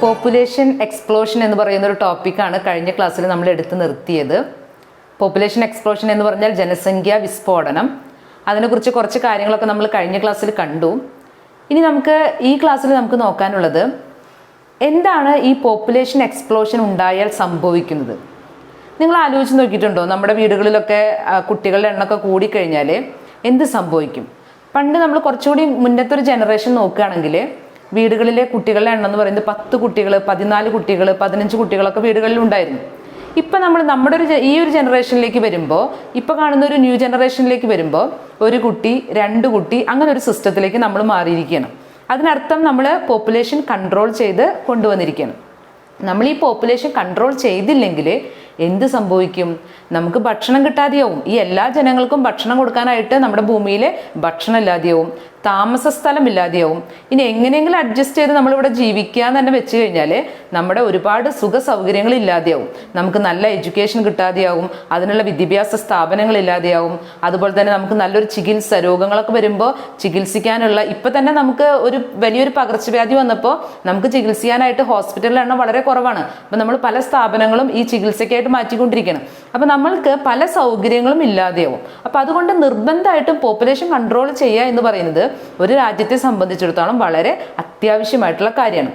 Population explosion എന്ന് പറയുന്ന ഒരു ടോപ്പിക്കാണ് കഴിഞ്ഞ ക്ലാസ്സിൽ നമ്മൾ എടുത്തു നിർത്തിയത്. പോപ്പുലേഷൻ എക്സ്പ്ലോഷൻ എന്ന് പറഞ്ഞാൽ ജനസംഖ്യ വിസ്ഫോടനം. അതിനെക്കുറിച്ച് കുറച്ച് കാര്യങ്ങളൊക്കെ നമ്മൾ കഴിഞ്ഞ ക്ലാസ്സിൽ കണ്ടു. ഇനി നമുക്ക് ഈ ക്ലാസ്സിൽ നമുക്ക് നോക്കാനുള്ളത് എന്താണ് ഈ പോപ്പുലേഷൻ എക്സ്പ്ലോഷൻ ഉണ്ടായാൽ സംഭവിക്കുന്നത്. നിങ്ങൾ ആലോചിച്ച് നോക്കിയിട്ടുണ്ടോ, നമ്മുടെ വീടുകളിലൊക്കെ കുട്ടികളുടെ എണ്ണമൊക്കെ കൂടിക്കഴിഞ്ഞാൽ എന്ത് സംഭവിക്കും? പണ്ട് നമ്മൾ കുറച്ചുകൂടി മുന്നത്തെ ഒരു ജനറേഷൻ നോക്കുകയാണെങ്കിൽ വീടുകളിലെ കുട്ടികളുടെ എണ്ണം എന്ന് പറയുന്നത് 10 കുട്ടികൾ, 14 കുട്ടികൾ, 15 കുട്ടികളൊക്കെ വീടുകളിൽ ഉണ്ടായിരുന്നു. ഇപ്പം നമ്മുടെ ഈ ഒരു ജനറേഷനിലേക്ക് വരുമ്പോൾ, ഇപ്പം കാണുന്ന ഒരു ന്യൂ ജനറേഷനിലേക്ക് വരുമ്പോൾ 1 കുട്ടി, 2 കുട്ടി, അങ്ങനെ ഒരു സിസ്റ്റത്തിലേക്ക് നമ്മൾ മാറിയിരിക്കുകയാണ്. അതിനർത്ഥം നമ്മൾ പോപ്പുലേഷൻ കൺട്രോൾ ചെയ്ത് കൊണ്ടുവന്നിരിക്കുകയാണ്. നമ്മൾ ഈ പോപ്പുലേഷൻ കൺട്രോൾ ചെയ്തില്ലെങ്കിൽ എന്ത് സംഭവിക്കും? നമുക്ക് ഭക്ഷണം കിട്ടാതെയാവും. ഈ എല്ലാ ജനങ്ങൾക്കും ഭക്ഷണം കൊടുക്കാനായിട്ട് നമ്മുടെ ഭൂമിയിൽ ഭക്ഷണം ഇല്ലാതെയാവും, താമസ സ്ഥലം ഇല്ലാതെയാവും. ഇനി എങ്ങനെയെങ്കിലും അഡ്ജസ്റ്റ് ചെയ്ത് നമ്മളിവിടെ ജീവിക്കുക എന്ന് തന്നെ വെച്ച് കഴിഞ്ഞാൽ നമ്മുടെ ഒരുപാട് സുഖ സൗകര്യങ്ങൾ ഇല്ലാതെയാവും. നമുക്ക് നല്ല എഡ്യൂക്കേഷൻ കിട്ടാതെയാവും, അതിനുള്ള വിദ്യാഭ്യാസ സ്ഥാപനങ്ങൾ ഇല്ലാതെയാവും. അതുപോലെ തന്നെ നമുക്ക് നല്ലൊരു ചികിത്സ, രോഗങ്ങളൊക്കെ വരുമ്പോൾ ചികിത്സിക്കാനുള്ള, ഇപ്പം തന്നെ നമുക്ക് ഒരു വലിയൊരു പകർച്ചവ്യാധി വന്നപ്പോൾ നമുക്ക് ചികിത്സിക്കാനായിട്ട് ഹോസ്പിറ്റലിലെ എണ്ണം വളരെ കുറവാണ്. അപ്പം നമ്മൾ പല സ്ഥാപനങ്ങളും ഈ ചികിത്സയ്ക്കായിട്ട് മാറ്റിക്കൊണ്ടിരിക്കണം. അപ്പം നമ്മൾക്ക് പല സൗകര്യങ്ങളും ഇല്ലാതെയാവും. അപ്പം അതുകൊണ്ട് നിർബന്ധമായിട്ടും പോപ്പുലേഷൻ കൺട്രോൾ ചെയ്യുക എന്ന് പറയുന്നത് ഒരു രാജ്യത്തെ സംബന്ധിച്ചിടത്തോളം വളരെ അത്യാവശ്യമായിട്ടുള്ള കാര്യമാണ്.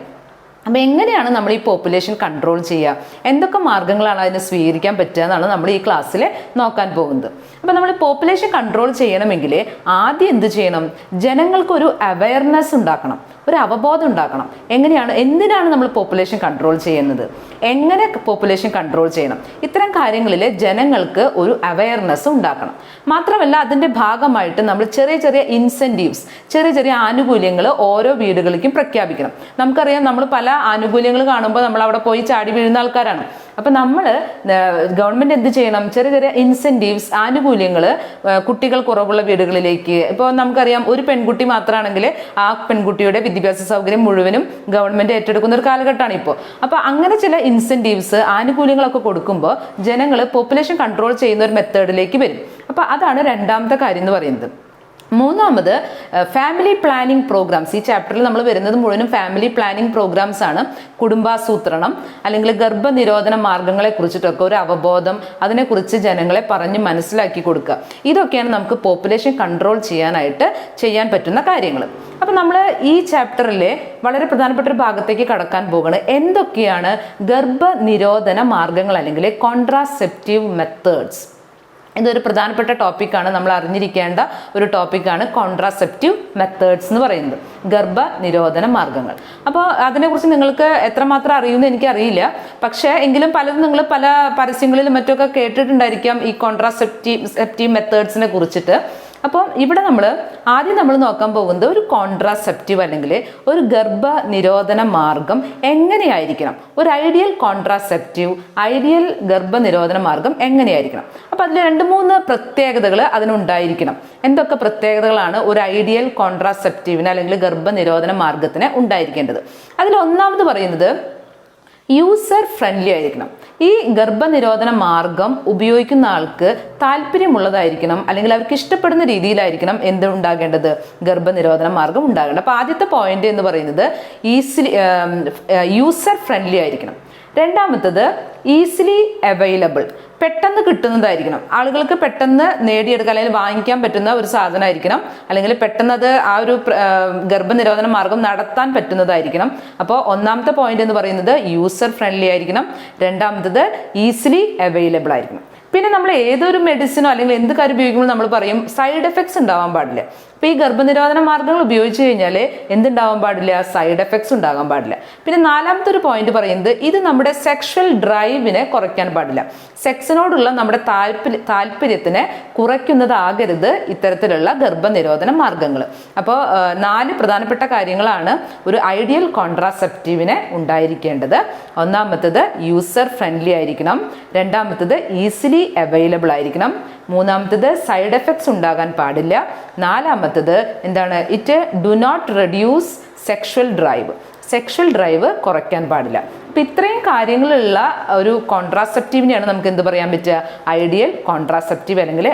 അപ്പം എങ്ങനെയാണ് നമ്മൾ ഈ പോപ്പുലേഷൻ കൺട്രോൾ ചെയ്യുക, എന്തൊക്കെ മാർഗങ്ങളാണ് അതിനെ സ്വീകരിക്കാൻ പറ്റുക എന്നാണ് നമ്മൾ ഈ ക്ലാസ്സിൽ നോക്കാൻ പോകുന്നത്. അപ്പം നമ്മൾ പോപ്പുലേഷൻ കൺട്രോൾ ചെയ്യണമെങ്കിൽ ആദ്യം എന്ത് ചെയ്യണം? ജനങ്ങൾക്കൊരു അവയർനെസ് ഉണ്ടാക്കണം, ഒരു അവബോധം ഉണ്ടാക്കണം. എന്തിനാണ് നമ്മൾ പോപ്പുലേഷൻ കൺട്രോൾ ചെയ്യുന്നത്, എങ്ങനെ പോപ്പുലേഷൻ കൺട്രോൾ ചെയ്യണം, ഇത്തരം കാര്യങ്ങളിൽ ജനങ്ങൾക്ക് ഒരു അവയർനെസ് ഉണ്ടാക്കണം. മാത്രമല്ല അതിൻ്റെ ഭാഗമായിട്ട് നമ്മൾ ചെറിയ ചെറിയ ഇൻസെൻറ്റീവ്സ്, ചെറിയ ചെറിയ ആനുകൂല്യങ്ങൾ ഓരോ വീടുകളിലേക്കും പ്രഖ്യാപിക്കണം. നമുക്കറിയാം, നമ്മൾ പല ആനുകൂല്യങ്ങൾ കാണുമ്പോൾ നമ്മൾ അവിടെ പോയി ചാടി വീഴുന്ന ആൾക്കാരാണ്. അപ്പം നമ്മൾ ഗവൺമെൻറ് എന്ത് ചെയ്യണം? ചെറിയ ചെറിയ ഇൻസെൻറ്റീവ്സ്, ആനുകൂല്യങ്ങൾ കുട്ടികൾ കുറവുള്ള വീടുകളിലേക്ക്. ഇപ്പോൾ നമുക്കറിയാം, ഒരു പെൺകുട്ടി മാത്രമാണെങ്കിൽ ആ പെൺകുട്ടിയുടെ വിദ്യാഭ്യാസ സൗകര്യം മുഴുവനും ഗവൺമെൻറ് ഏറ്റെടുക്കുന്ന ഒരു കാലഘട്ടമാണ് ഇപ്പോൾ. അപ്പോൾ അങ്ങനെ ചില ഇൻസെൻറ്റീവ്സ്, ആനുകൂല്യങ്ങളൊക്കെ കൊടുക്കുമ്പോൾ ജനങ്ങൾ പോപ്പുലേഷൻ കൺട്രോൾ ചെയ്യുന്ന ഒരു മെത്തേഡിലേക്ക് വരും. അപ്പോൾ അതാണ് രണ്ടാമത്തെ കാര്യം എന്ന് പറയുന്നത്. മൂന്നാമത് ഫാമിലി പ്ലാനിങ് പ്രോഗ്രാംസ്. ഈ ചാപ്റ്ററിൽ നമ്മൾ വരുന്നത് മുഴുവനും ഫാമിലി പ്ലാനിങ് പ്രോഗ്രാംസ് ആണ്. കുടുംബാസൂത്രണം അല്ലെങ്കിൽ ഗർഭനിരോധന മാർഗങ്ങളെ കുറിച്ചിട്ടൊക്കെ ഒരു അവബോധം, അതിനെക്കുറിച്ച് ജനങ്ങളെ പറഞ്ഞ് മനസ്സിലാക്കി കൊടുക്കുക. ഇതൊക്കെയാണ് നമുക്ക് പോപ്പുലേഷൻ കൺട്രോൾ ചെയ്യാൻ പറ്റുന്ന കാര്യങ്ങൾ. അപ്പം നമ്മൾ ഈ ചാപ്റ്ററിലെ വളരെ പ്രധാനപ്പെട്ട ഒരു ഭാഗത്തേക്ക് കടക്കാൻ പോകുന്നത് എന്തൊക്കെയാണ് ഗർഭനിരോധന മാർഗങ്ങൾ അല്ലെങ്കിൽ കോൺട്രാസെപ്റ്റീവ് മെത്തേഡ്സ്. ഇതൊരു പ്രധാനപ്പെട്ട ടോപ്പിക്കാണ്, നമ്മൾ അറിഞ്ഞിരിക്കേണ്ട ഒരു ടോപ്പിക്കാണ് കോൺട്രാസെപ്റ്റീവ് മെത്തേഡ്സ് എന്ന് പറയുന്നത്, ഗർഭനിരോധന മാർഗങ്ങൾ. അപ്പോൾ അതിനെക്കുറിച്ച് നിങ്ങൾക്ക് എത്രമാത്രം അറിയുമെന്ന് എനിക്കറിയില്ല. പക്ഷേ എങ്കിലും പലരും നിങ്ങൾ പല പരസ്യങ്ങളിലും മറ്റൊക്കെ കേട്ടിട്ടുണ്ടായിരിക്കാം ഈ കോൺട്രാസെപ്റ്റീവ് മെത്തേഡ്സിനെ കുറിച്ചിട്ട്. അപ്പോൾ ഇവിടെ ആദ്യം നമ്മൾ നോക്കാൻ പോകുന്നത് ഒരു കോൺട്രാസെപ്റ്റീവ് അല്ലെങ്കിൽ ഒരു ഗർഭനിരോധന മാർഗം എങ്ങനെയായിരിക്കണം, ഒരു ഐഡിയൽ കോൺട്രാസെപ്റ്റീവ്, ഐഡിയൽ ഗർഭനിരോധന മാർഗം എങ്ങനെയായിരിക്കണം. അപ്പോൾ അതിൽ 2-3 പ്രത്യേകതകൾ അതിനുണ്ടായിരിക്കണം. എന്തൊക്കെ പ്രത്യേകതകളാണ് ഒരു ഐഡിയൽ കോൺട്രാസെപ്റ്റീവിന് അല്ലെങ്കിൽ ഗർഭനിരോധന മാർഗത്തിന് ഉണ്ടായിരിക്കേണ്ടത്? അതിൽ ഒന്നാമത് പറയുന്നത് യൂസർ ഫ്രണ്ട്ലി ആയിരിക്കണം. ഈ ഗർഭനിരോധന മാർഗം ഉപയോഗിക്കുന്ന ആൾക്ക് താല്പര്യമുള്ളതായിരിക്കണം, അല്ലെങ്കിൽ അവർക്ക് ഇഷ്ടപ്പെടുന്ന രീതിയിലായിരിക്കണം ഉണ്ടാകേണ്ടത്, ഗർഭനിരോധന മാർഗം ഉണ്ടാകേണ്ടത്. അപ്പോൾ ആദ്യത്തെ പോയിന്റ് എന്ന് പറയുന്നത് യൂസർ ഫ്രണ്ട്ലി ആയിരിക്കണം. രണ്ടാമത്തത് ഈസിലി അവൈലബിൾ, പെട്ടെന്ന് കിട്ടുന്നതായിരിക്കണം. ആളുകൾക്ക് പെട്ടെന്ന് നേടിയെടുക്കാൻ അല്ലെങ്കിൽ വാങ്ങിക്കാൻ പറ്റുന്ന ഒരു സാധനമായിരിക്കണം, അല്ലെങ്കിൽ പെട്ടെന്ന് അത് ആ ഒരു ഗർഭനിരോധന മാർഗം നടത്താൻ പറ്റുന്നതായിരിക്കണം. അപ്പോൾ ഒന്നാമത്തെ പോയിന്റ് എന്ന് പറയുന്നത് യൂസർ ഫ്രണ്ട്ലി ആയിരിക്കണം. രണ്ടാമത്തത് ഈസിലി അവൈലബിൾ ആയിരിക്കണം. പിന്നെ നമ്മൾ ഏതൊരു മെഡിസിനോ അല്ലെങ്കിൽ എന്ത് കാര്യം ഉപയോഗിക്കുമ്പോൾ നമ്മൾ പറയും സൈഡ് എഫക്ട്സ് ഉണ്ടാവാൻ പാടില്ല. അപ്പോൾ ഈ ഗർഭനിരോധന മാർഗങ്ങൾ ഉപയോഗിച്ച് കഴിഞ്ഞാൽ എന്തുണ്ടാവാൻ പാടില്ല? സൈഡ് എഫക്ട്സ് ഉണ്ടാകാൻ പാടില്ല. പിന്നെ നാലാമത്തെ ഒരു പോയിന്റ് പറയുന്നത് ഇത് നമ്മുടെ സെക്ഷൽ ഡ്രൈവിനെ കുറയ്ക്കാൻ പാടില്ല. സെക്സിനോടുള്ള നമ്മുടെ താല്പര്യത്തിനെ കുറയ്ക്കുന്നതാകരുത് ഇത്തരത്തിലുള്ള ഗർഭനിരോധന മാർഗങ്ങൾ. അപ്പോൾ 4 പ്രധാനപ്പെട്ട കാര്യങ്ങളാണ് ഒരു ഐഡിയൽ കോൺട്രാസെപ്റ്റീവിനെ ഉണ്ടായിരിക്കേണ്ടത്. ഒന്നാമത്തത് യൂസർ ഫ്രണ്ട്ലി ആയിരിക്കണം. രണ്ടാമത്തത് ഈസിലി അവൈലബിൾ ആയിരിക്കണം. മൂന്നാമത്തത് സൈഡ് എഫക്ട്സ് ഉണ്ടാകാൻ പാടില്ല. നാലാമത്തത് എന്താണ്? It do not reduce sexual drive കുറയ്ക്കാൻ പാടില്ല. അപ്പം ഇത്രയും കാര്യങ്ങളുള്ള ഒരു കോൺട്രാസെപ്റ്റീവിനെയാണ് നമുക്ക് എന്ത് പറയാൻ പറ്റുക? ഐഡിയൽ കോൺട്രാസെപ്റ്റീവ് അല്ലെങ്കിൽ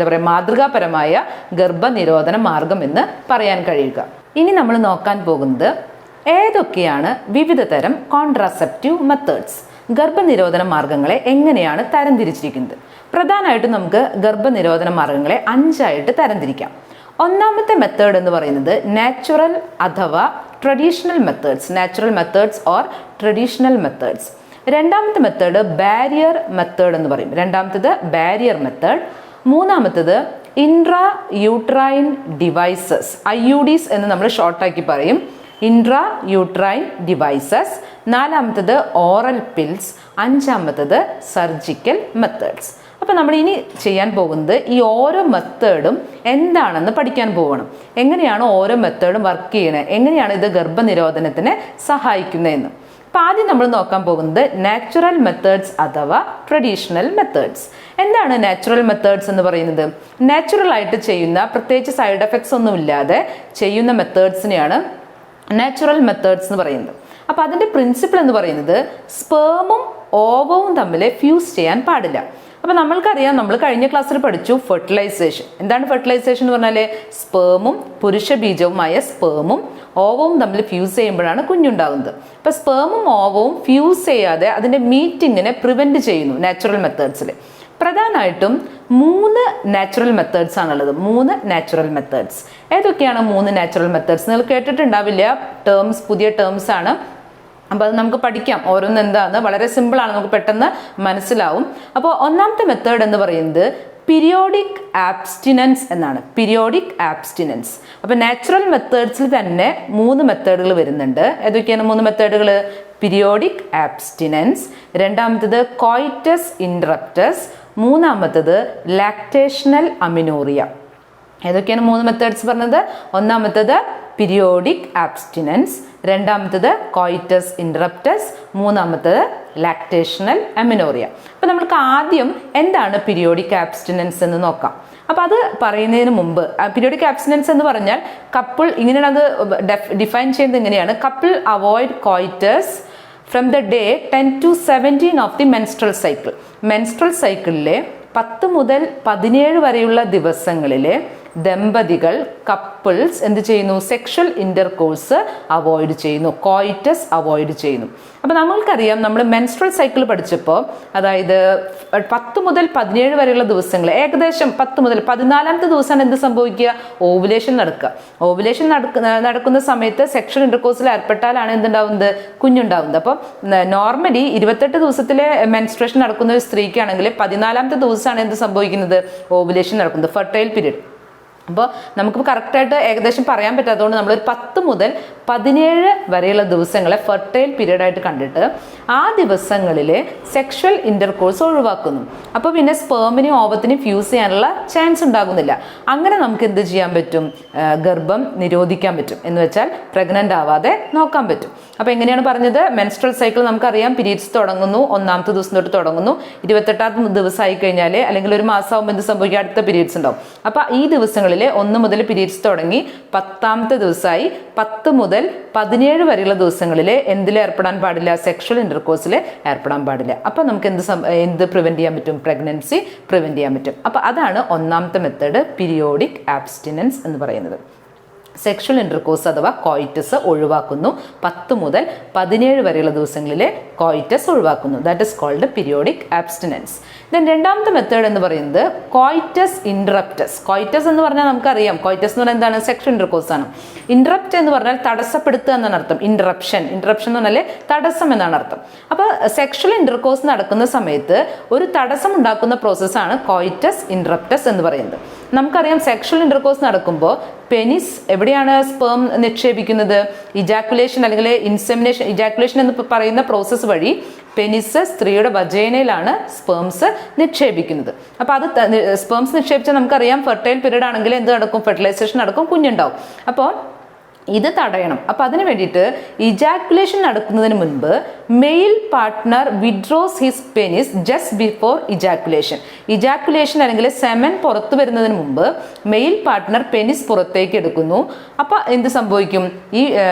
ഒരു മാതൃകാപരമായ ഗർഭനിരോധന മാർഗം എന്ന് പറയാൻ കഴിയുക. ഇനി നമ്മൾ നോക്കാൻ പോകുന്നത് ഏതൊക്കെയാണ് വിവിധ തരം കോൺട്രാസെപ്റ്റീവ് മെത്തേഡ്സ്? ഗർഭനിരോധന മാർഗങ്ങളെ എങ്ങനെയാണ് തരംതിരിച്ചിരിക്കുന്നത്? പ്രധാനമായിട്ടും നമുക്ക് ഗർഭനിരോധന മാർഗങ്ങളെ 5ആയിട്ട് തരംതിരിക്കാം. ഒന്നാമത്തെ മെത്തേഡ് എന്ന് പറയുന്നത് നാച്ചുറൽ അഥവാ traditional methods, natural methods or traditional methods. രണ്ടാമത്തെ മെത്തേഡ് ബാരിയർ മെത്തേഡ് എന്ന് പറയും. രണ്ടാമത്തേത് ബാരിയർ മെത്തേഡ്. മൂന്നാമത്തേത് ഇൻട്രാ യൂട്രൈൻ ഡിവൈസസ്, IUDs എന്ന് നമ്മൾ ഷോർട്ടാക്കി പറയും, ഇൻട്രാ യൂട്രൈൻ ഡിവൈസസ്. നാലാമത്തേത് ഓറൽ പിൽസ്. അഞ്ചാമത്തേത് സർജിക്കൽ മെത്തേഡ്സ്. അപ്പോൾ നമ്മൾ ഇനി ചെയ്യാൻ പോകുന്നത് ഈ ഓരോ മെത്തേഡും എന്താണെന്ന് പഠിക്കാൻ പോകണം. എങ്ങനെയാണ് ഓരോ മെത്തേഡും വർക്ക് ചെയ്യണത്, എങ്ങനെയാണ് ഇത് ഗർഭനിരോധനത്തിന് സഹായിക്കുന്നതെന്ന്. അപ്പോൾ ആദ്യം നമ്മൾ നോക്കാൻ പോകുന്നത് നാച്ചുറൽ മെത്തേഡ്സ് അഥവാ ട്രഡീഷണൽ മെത്തേഡ്സ്. എന്താണ് നാച്ചുറൽ മെത്തേഡ്സ് എന്ന് പറയുന്നത്? നാച്ചുറൽ ആയിട്ട് ചെയ്യുന്ന, പ്രത്യേകിച്ച് സൈഡ് എഫക്ട്സ് ഒന്നും ഇല്ലാതെ ചെയ്യുന്ന മെത്തേഡ്സിനെയാണ് നാച്ചുറൽ മെത്തേഡ്സ് എന്ന് പറയുന്നത്. അപ്പോൾ അതിൻ്റെ പ്രിൻസിപ്പിൾ എന്ന് പറയുന്നത് സ്പേമും ഓവവും തമ്മിൽ ഫ്യൂസ് ചെയ്യാൻ പാടില്ല. അപ്പോൾ നമ്മൾക്കറിയാം, നമ്മൾ കഴിഞ്ഞ ക്ലാസ്സിൽ പഠിച്ചു ഫെർട്ടിലൈസേഷൻ. എന്താണ് ഫെർട്ടിലൈസേഷൻ എന്ന് പറഞ്ഞാൽ സ്പേമും പുരുഷ ബീജവുമായ സ്പേമും ഓവവും തമ്മിൽ ഫ്യൂസ് ചെയ്യുമ്പോഴാണ് കുഞ്ഞുണ്ടാകുന്നത്. അപ്പോൾ സ്പേമും ഓവവും ഫ്യൂസ് ചെയ്യാതെ അതിൻ്റെ മീറ്റിങ്ങിനെ പ്രിവെൻറ്റ് ചെയ്യുന്നു നാച്ചുറൽ മെത്തേഡ്സിൽ. പ്രധാനമായിട്ടും 3 നാച്ചുറൽ മെത്തേഡ്സ് ആണുള്ളത്. 3 നാച്ചുറൽ മെത്തേഡ്സ്. ഏതൊക്കെയാണ് 3 നാച്ചുറൽ മെത്തേഡ്സ്? നിങ്ങൾ കേട്ടിട്ടുണ്ടാവില്ല, പുതിയ ടേംസ് ആണ്. അപ്പോൾ അത് നമുക്ക് പഠിക്കാം, ഓരോന്ന് എന്താന്ന്. വളരെ സിമ്പിളാണ്, നമുക്ക് പെട്ടെന്ന് മനസ്സിലാവും. അപ്പോൾ ഒന്നാമത്തെ മെത്തേഡ് എന്ന് പറയുന്നത് പീരിയോഡിക് ആബ്സ്റ്റിനൻസ് എന്നാണ്. Periodic abstinence. അപ്പോൾ നാച്ചുറൽ മെത്തേഡ്സിൽ തന്നെ 3 മെത്തേഡുകൾ വരുന്നുണ്ട്. ഏതൊക്കെയാണ് 3 മെത്തേഡുകൾ? പീരിയോഡിക് ആബ്സ്റ്റിനൻസ്, രണ്ടാമത്തേത് കോയിറ്റസ് ഇൻറപ്റ്റസ്, മൂന്നാമത്തേത് ലാക്ടേഷണൽ അമിനോറിയ. ഏതൊക്കെയാണ് 3 മെത്തേഡ്സ് പറഞ്ഞത്? ഒന്നാമത്തേത് പീരിയോഡിക് ആബ്സ്റ്റിനൻസ്, രണ്ടാമത്തേത് കോയിറ്റസ് ഇൻറപ്റ്റസ്, മൂന്നാമത്തേത് ലാക്ടേഷണൽ അമിനോറിയ. അപ്പോൾ നമുക്ക് ആദ്യം എന്താണ് പീരിയോഡിക് ആബ്സ്റ്റിനൻസ് എന്ന് നോക്കാം. അപ്പോൾ അത് പറയുന്നതിന് മുമ്പ്, പീരിയോഡിക് ആബ്സ്റ്റിനൻസ് എന്ന് പറഞ്ഞാൽ കപ്പിൾ, ഇങ്ങനെയാണ് അത് ഡിഫൈൻ ചെയ്യുന്നത് ഇങ്ങനെയാണ്: couple avoid coitus from the day 10 to 17 of the menstrual cycle. Menstrual സൈക്കിളിലെ 10 മുതൽ 17 വരെയുള്ള ദിവസങ്ങളിലെ ദമ്പതികൾ, കപ്പിൾസ് എന്ത് ചെയ്യുന്നു? സെക്ഷൽ ഇൻ്റർകോഴ്സ് അവോയ്ഡ് ചെയ്യുന്നു, കോയിറ്റസ് അവോയ്ഡ് ചെയ്യുന്നു. അപ്പോൾ നമ്മൾക്കറിയാം, നമ്മൾ മെൻസ്ട്രൽ സൈക്കിൾ പഠിച്ചപ്പോൾ, അതായത് 10 മുതൽ 17 വരെയുള്ള ദിവസങ്ങൾ, ഏകദേശം 10 മുതൽ 14ാമത്തെ ദിവസമാണ് എന്ത് സംഭവിക്കുക? ഓവുലേഷൻ നടക്കുക. ഓവുലേഷൻ നടക്കുന്ന സമയത്ത് സെക്ഷൽ ഇൻ്റർകോഴ്സിൽ ഏർപ്പെട്ടാലാണ് എന്തുണ്ടാവുന്നത്? കുഞ്ഞുണ്ടാവുന്നത്. അപ്പം നോർമലി 28 ദിവസത്തിലെ മെൻസ്ട്രേഷൻ നടക്കുന്ന ഒരു സ്ത്രീക്കാണെങ്കിൽ 14ാമത്തെ ദിവസമാണ് എന്ത് സംഭവിക്കുന്നത്? ഓവുലേഷൻ നടക്കുന്നത്, ഫെർട്ടൈൽ പീരീഡ്. അപ്പോൾ നമുക്കിപ്പോൾ കറക്റ്റായിട്ട് ഏകദേശം പറയാൻ പറ്റാത്തതുകൊണ്ട് നമ്മളൊരു 10 മുതൽ 17 വരെയുള്ള ദിവസങ്ങളെ ഫെർട്ടൈൽ പീരീഡായിട്ട് കണ്ടിട്ട് ആ ദിവസങ്ങളിൽ സെക്ഷൽ ഇൻ്റർകോഴ്സ് ഒഴിവാക്കുന്നു. അപ്പോൾ പിന്നെ സ്പേമിനെയും ഓവത്തിനെയും ഫ്യൂസ് ചെയ്യാനുള്ള ചാൻസ് ഉണ്ടാകുന്നില്ല. അങ്ങനെ നമുക്ക് എന്ത് ചെയ്യാൻ പറ്റും? ഗർഭം നിരോധിക്കാൻ പറ്റും. എന്ന് വെച്ചാൽ പ്രഗ്നൻ്റ് ആവാതെ നോക്കാൻ പറ്റും. അപ്പോൾ എങ്ങനെയാണ് പറഞ്ഞത്? മെൻസ്ട്രൽ സൈക്കിൾ നമുക്കറിയാം, പീരീഡ്സ് തുടങ്ങുന്നു 1ാമത്തെ ദിവസം തൊട്ട് തുടങ്ങുന്നു. 28ാമത്തെ ദിവസമായി കഴിഞ്ഞാൽ, അല്ലെങ്കിൽ ഒരു മാസമാകുമ്പോൾ എന്ത് സംഭവിക്കുക? അടുത്ത പീരീഡ്സ് ഉണ്ടാവും. അപ്പോൾ ഈ ദിവസങ്ങളിൽ 1 മുതൽ പീരീഡ്സ് തുടങ്ങി 10ാമത്തെ ദിവസമായി 10 മുതൽ 17 വരെയുള്ള ദിവസങ്ങളിൽ എന്തിൽ ഏർപ്പെടാൻ പാടില്ല? സെക്ഷൽ ഇൻ്റർകോഴ്സിൽ ഏർപ്പെടാൻ പാടില്ല. അപ്പോൾ നമുക്ക് എന്ത് പ്രിവെൻറ്റ് ചെയ്യാൻ പറ്റും? പ്രഗ്നൻസി പ്രിവെൻറ്റ് ചെയ്യാൻ പറ്റും. അപ്പോൾ അതാണ് ഒന്നാമത്തെ മെത്തേഡ്, പീരിയോഡിക് ആബ്സ്റ്റിനൻസ് എന്ന് പറയുന്നത്. സെക്ഷൽ ഇൻ്റർകോഴ്സ് അഥവാ കോയിറ്റസ് ഒഴിവാക്കുന്നു. 10 മുതൽ 17 വരെയുള്ള ദിവസങ്ങളിൽ കോയിറ്റസ് ഒഴിവാക്കുന്നു. That is called periodic abstinence. Then രണ്ടാമത്തെ മെത്തേഡ് എന്ന് പറയുന്നത് കോയിറ്റസ് ഇൻറപ്റ്റസ്. കോയിറ്റസ് എന്ന് പറഞ്ഞാൽ നമുക്കറിയാം, കോയിറ്റസ് എന്ന് പറഞ്ഞാൽ എന്താണ്? സെക്ഷൽ ഇൻ്റർകോഴ്സ് ആണ്. ഇൻറപ്റ്റ് എന്ന് പറഞ്ഞാൽ തടസ്സപ്പെടുത്തുക എന്നാണ് അർത്ഥം. ഇൻറപ്ഷൻ എന്ന് പറഞ്ഞാൽ തടസ്സം എന്നാണ് അർത്ഥം. അപ്പോൾ സെക്ഷൽ ഇൻ്റർകോഴ്സ് നടക്കുന്ന സമയത്ത് ഒരു തടസ്സം ഉണ്ടാക്കുന്ന പ്രോസസ്സാണ് കോയിറ്റസ് ഇൻറപ്റ്റസ് എന്ന് പറയുന്നത്. നമുക്കറിയാം, സെക്ഷൽ ഇൻ്റർകോഴ്സ് നടക്കുമ്പോൾ പെനിസ് എവിടെയാണ് സ്പേം നിക്ഷേപിക്കുന്നത്? ഇജാക്കുലേഷൻ അല്ലെങ്കിൽ ഇൻസെമിനേഷൻ, ഇജാക്കുലേഷൻ എന്ന് പറയുന്ന പ്രോസസ്സ് വഴി പെനിസ്, സ്ത്രീയുടെ വജൈനയിലാണ് സ്പേംസ് നിക്ഷേപിക്കുന്നത്. അപ്പോൾ അത് സ്പേംസ് നിക്ഷേപിച്ചാൽ നമുക്കറിയാം, ഫെർട്ടൈൽ പീരീഡ് ആണെങ്കിൽ എന്ത് നടക്കും? ഫെർട്ടിലൈസേഷൻ നടക്കും, കുഞ്ഞുണ്ടാവും. അപ്പോൾ ഇത് തടയണം. അപ്പോൾ അതിന് വേണ്ടിയിട്ട് ഇജാക്കുലേഷൻ നടക്കുന്നതിന് മുൻപ് mail partner withdraws his penis just before ejaculation. Ejaculation അല്ലെങ്കിൽ സെമൻ പുറത്തു വരുന്നതിന് മുമ്പ് മെയിൽ പാർട്ട്ണർ പെനിസ് പുറത്തേക്ക് എടുക്കുന്നു. അപ്പോൾ എന്ത് സംഭവിക്കും? ഈ